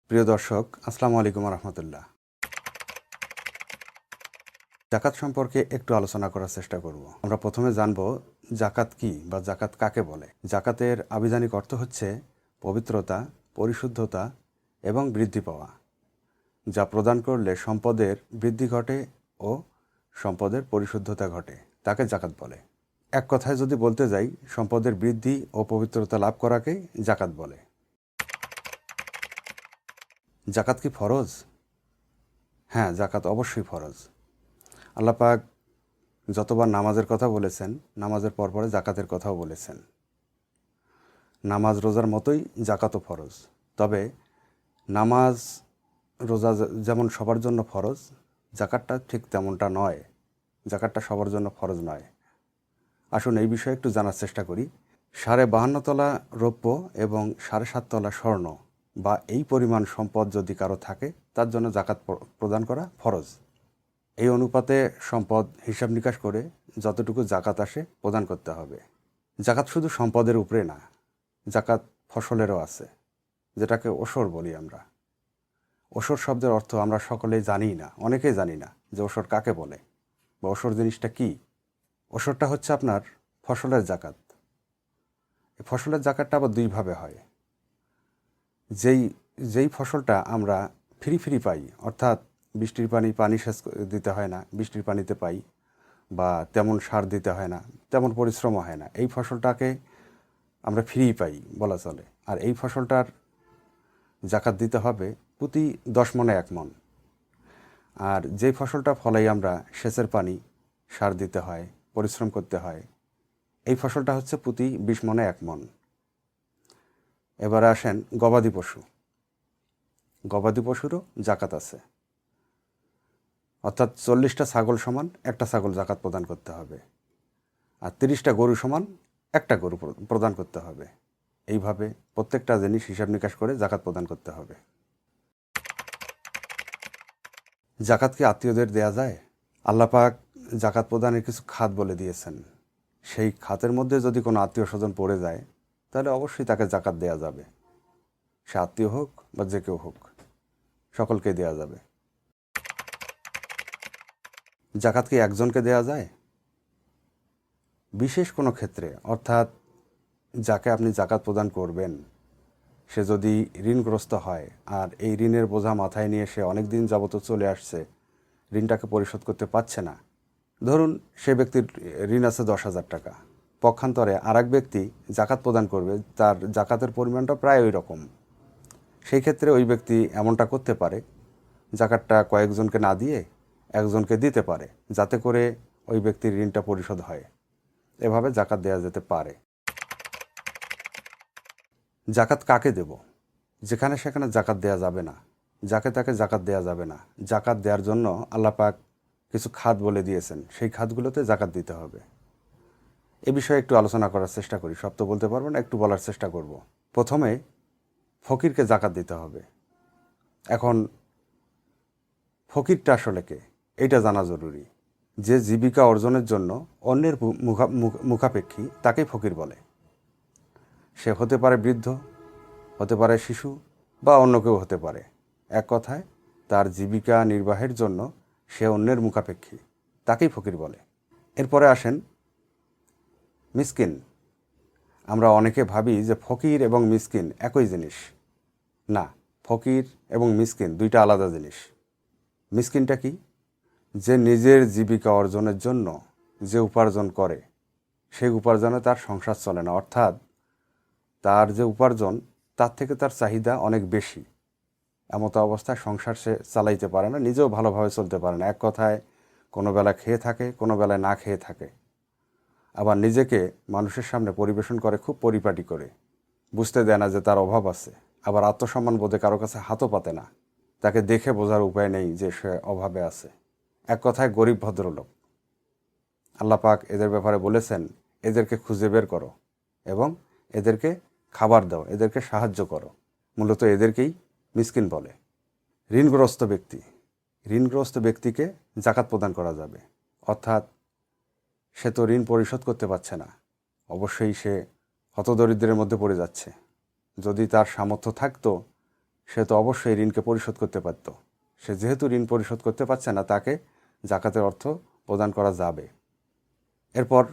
প্রিয় দর্শক, আসসালামু আলাইকুম রহমতুল্লাহ। জাকাত সম্পর্কে একটু আলোচনা করার চেষ্টা করব। আমরা প্রথমে জানব জাকাত কি বা জাকাত কাকে বলে। জাকাতের আবিধানিক অর্থ হচ্ছে পবিত্রতা, পরিশুদ্ধতা এবং বৃদ্ধি পাওয়া, যা প্রদান করলে সম্পদের বৃদ্ধি ঘটে ও সম্পদের পরিশুদ্ধতা ঘটে, তাকে জাকাত বলে। এক কথায় যদি বলতে যাই, সম্পদের বৃদ্ধি ও পবিত্রতা লাভ করাকেই জাকাত বলে। জাকাত কি ফরজ? হ্যাঁ, জাকাত অবশ্যই ফরজ। আল্লাহ পাক যতবার নামাজের কথা বলেছেন, নামাজের পরপরে জাকাতের কথাও বলেছেন। নামাজ রোজার মতোই জাকাতও ফরজ। তবে নামাজ রোজা যেমন সবার জন্য ফরজ, জাকাতটা ঠিক তেমনটা নয়। জাকাতটা সবার জন্য ফরজ নয়। আসুন এই বিষয়ে একটু জানার চেষ্টা করি। 52.5 তলা রৌপ্য এবং 7.5 তলা স্বর্ণ বা এই পরিমাণ সম্পদ যদি কারো থাকে, তার জন্য জাকাত প্রদান করা ফরজ। এই অনুপাতে সম্পদ হিসাব নিকাশ করে যতটুকু জাকাত আসে প্রদান করতে হবে। জাকাত শুধু সম্পদের উপরে না, জাকাত ফসলেরও আছে, যেটাকে ওসর বলি আমরা। ওসর শব্দের অর্থ আমরা সকলেই জানি না, অনেকেই জানি না যে ওসর কাকে বলে বা ওসর জিনিসটা কি। ওসরটা হচ্ছে আপনার ফসলের জাকাত। এই ফসলের জাকাতটা আবার দুইভাবে হয়। যেই ফসলটা আমরা ফ্রি ফ্রি পাই, অর্থাৎ বৃষ্টির পানি সেচ দিতে হয় না, বৃষ্টির পানিতে পাই, বা তেমন সার দিতে হয় না, তেমন পরিশ্রম হয় না, এই ফসলটাকে আমরা ফ্রি পাই বলা চলে। আর এই ফসলটার জাকাত দিতে হবে প্রতি 10 মণে 1 মণ। আর যেই ফসলটা ফলাই আমরা সেচের পানি, সার দিতে হয়, পরিশ্রম করতে হয়, এই ফসলটা হচ্ছে প্রতি 20 মণে 1 মণ। এবারে আসেন গবাদি পশু। গবাদি পশুরও জাকাত আছে, অর্থাৎ 40টা ছাগল সমান একটা ছাগল জাকাত প্রদান করতে হবে, আর 30টা গরু সমান একটা গরু প্রদান করতে হবে। এইভাবে প্রত্যেকটা জিনিস হিসাব নিকাশ করে জাকাত প্রদান করতে হবে। জাকাত কি আত্মীয়দের দেয়া যায়? আল্লাহ পাক জাকাত প্রদানের কিছু খাত বলে দিয়েছেন। সেই খাতের মধ্যে যদি কোনো আত্মীয় স্বজন পড়ে যায়, তাহলে অবশ্যই তাকে জাকাত দেয়া যাবে। সে আত্মীয় হোক বা যে কেউ হোক, সকলকে দেয়া যাবে। জাকাত কি একজনকে দেয়া যায়? বিশেষ কোনো ক্ষেত্রে, অর্থাৎ যাকে আপনি জাকাত প্রদান করবেন, সে যদি ঋণগ্রস্ত হয় আর এই ঋণের বোঝা মাথায় নিয়ে সে অনেক দিন যাবত চলে আসছে, ঋণটাকে পরিশোধ করতে পারছে না। ধরুন সে ব্যক্তির ঋণ আছে 10,000 টাকা, পক্ষান্তরে আর এক ব্যক্তি জাকাত প্রদান করবে, তার জাকাতের পরিমাণটা প্রায় ওই রকম। সেই ক্ষেত্রে ওই ব্যক্তি এমনটা করতে পারে, জাকাতটা কয়েকজনকে না দিয়ে একজনকে দিতে পারে, যাতে করে ওই ব্যক্তির ঋণটা পরিশোধ হয়। এভাবে জাকাত দেওয়া যেতে পারে। জাকাত কাকে দেব? যেখানে সেখানে জাকাত দেয়া যাবে না, যাকে তাকে জাকাত দেয়া যাবে না। জাকাত দেওয়ার জন্য আল্লাহ পাক কিছু খাত বলে দিয়েছেন, সেই খাতগুলোতে জাকাত দিতে হবে। এ বিষয়ে একটু আলোচনা করার চেষ্টা করি। সব তো বলতে পারবো না, একটু বলার চেষ্টা করব। প্রথমে ফকিরকে জাকাত দিতে হবে। এখন ফকিরটা আসলে কে, এইটা জানা জরুরি। যে জীবিকা অর্জনের জন্য অন্যের মুখাপেক্ষী, তাকেই ফকির বলে। সে হতে পারে বৃদ্ধ, হতে পারে শিশু, বা অন্য কেউ হতে পারে। এক কথায় তার জীবিকা নির্বাহের জন্য সে অন্যের মুখাপেক্ষী, তাকেই ফকির বলে। এরপরে আসেন মিসকিন। আমরা অনেকে ভাবি যে ফকির এবং মিসকিন একই জিনিস। না, ফকির এবং মিসকিন দুইটা আলাদা জিনিস। মিসকিনটা কি? যে নিজের জীবিকা অর্জনের জন্য যে উপার্জন করে, সেই উপার্জনে তার সংসার চলে না, অর্থাৎ তার যে উপার্জন তার থেকে তার চাহিদা অনেক বেশি। এমতো অবস্থায় সংসার সে চালাইতে পারে না, নিজেও ভালোভাবে চলতে পারে না। এক কথায় কোনো বেলা খেয়ে থাকে, কোনো বেলায় না খেয়ে থাকে। আবার নিজেকে মানুষের সামনে পরিবেশন করে খুব পরিপাটি করে, বুঝতে দেয় না যে তার অভাব আছে। আবার আত্মসম্মান বোধে কারো কাছে হাতও পাতে না, তাকে দেখে বোঝার উপায় নেই যে সে অভাবে আছে। এক কথায় গরিব ভদ্রলোক। আল্লাহ পাক এদের ব্যাপারে বলেছেন, এদেরকে খুঁজে বের করো এবং এদেরকে খাবার দাও, এদেরকে সাহায্য করো। মূলত এদেরকেই মিসকিন বলে। ঋণগ্রস্ত ব্যক্তি। ঋণগ্রস্ত ব্যক্তিকে জাকাত প্রদান করা যাবে, অর্থাৎ সে তো ঋণ পরিশোধ করতে পারছে না, অবশ্যই সে হতদরিদ্রের মধ্যে পড়ে যাচ্ছে। যদি তার সামর্থ্য থাকতো, সে তো অবশ্যই ঋণকে পরিশোধ করতে পারত। সে যেহেতু ঋণ পরিশোধ করতে পারছে না, তাকে জাকাতের অর্থ প্রদান করা যাবে। এরপর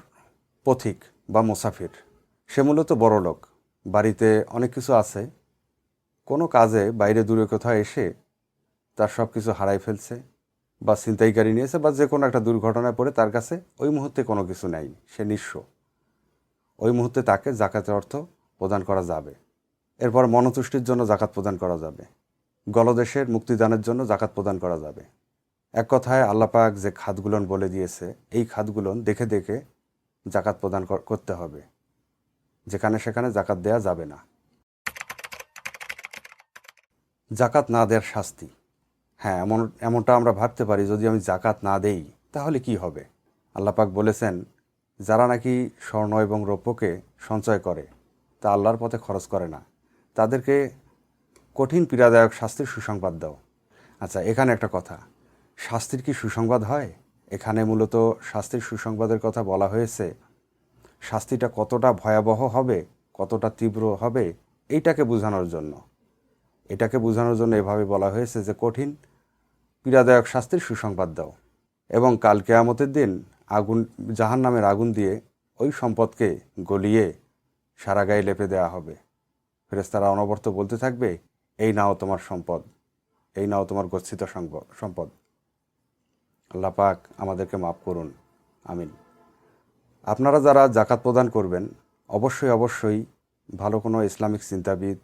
পথিক বা মুসাফির, সে মূলত বড়লোক, বাড়িতে অনেক কিছু আছে, কোনো কাজে বাইরে দূরে কোথাও এসে তার সব কিছু হারাই ফেলছে বা ছিনতাইকারী নিয়েছে বা যে কোনো একটা দুর্ঘটনায় পড়ে তার কাছে ওই মুহূর্তে কোনো কিছু নেই, সে নিঃস্ব। ওই মুহূর্তে তাকে জাকাতের অর্থ প্রদান করা যাবে। এরপর মনতুষ্টির জন্য জাকাত প্রদান করা যাবে। গলদেশের মুক্তিদানের জন্য জাকাত প্রদান করা যাবে। এক কথায় আল্লাহ পাক যে খাতগুলোন বলে দিয়েছে, এই খাতগুলোন দেখে দেখে জাকাত প্রদান করতে হবে, যেখানে সেখানে জাকাত দেয়া যাবে না। জাকাত না দেওয়ার শাস্তি। হ্যাঁ, এমনটা আমরা ভাবতে পারি, যদি আমি জাকাত না দেই তাহলে কি হবে। আল্লাহ পাক বলেছেন, যারা নাকি স্বর্ণ এবং রৌপ্যকে সঞ্চয় করে, তা আল্লাহর পথে খরচ করে না, তাদেরকে কঠিন পীড়াদায়ক শাস্তির সুসংবাদ দাও। আচ্ছা, এখানে একটা কথা, শাস্তির কি সুসংবাদ হয়? এখানে মূলত শাস্তির সুসংবাদের কথা বলা হয়েছে। শাস্তিটা কতটা ভয়াবহ হবে, কতটা তীব্র হবে, এটাকে বোঝানোর জন্য এভাবে বলা হয়েছে যে কঠিন পীড়াদায়ক শাস্তির সুসংবাদ দাও। এবং কাল কিয়ামতের দিন জাহান্নামের আগুন দিয়ে ওই সম্পদকে গলিয়ে সারা গায়ে লেপে দেওয়া হবে। ফেরেশতারা অনবরত বলতে থাকবে, এই নাও তোমার সম্পদ, এই নাও তোমার গচ্ছিত সম্পদ। আল্লাহ পাক আমাদেরকে মাফ করুন, আমিন। আপনারা যারা জাকাত প্রদান করবেন, অবশ্যই ভালো কোনো ইসলামিক চিন্তাবিদ,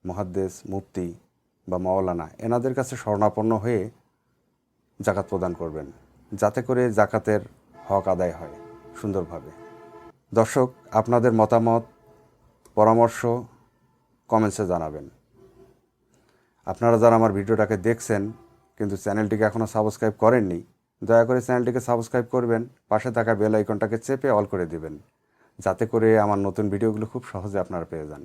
মুহাদ্দিস, মুফতি বা মাওলানা, এনাদের কাছে শরণাপন্ন হয়ে জাকাত প্রদান করবেন, যাতে করে জাকাতের হক আদায় হয় সুন্দরভাবে। দর্শক, আপনাদের মতামত, পরামর্শ কমেন্টসে জানাবেন। আপনারা যারা আমার ভিডিওটাকে দেখছেন কিন্তু চ্যানেলটিকে এখনও সাবস্ক্রাইব করেননি, দয়া করে চ্যানেলটিকে সাবস্ক্রাইব করবেন, পাশে থাকা বেল আইকনটাকে চেপে অল করে দিবেন, যাতে করে আমার নতুন ভিডিওগুলো খুব সহজে আপনারা পেয়ে যান।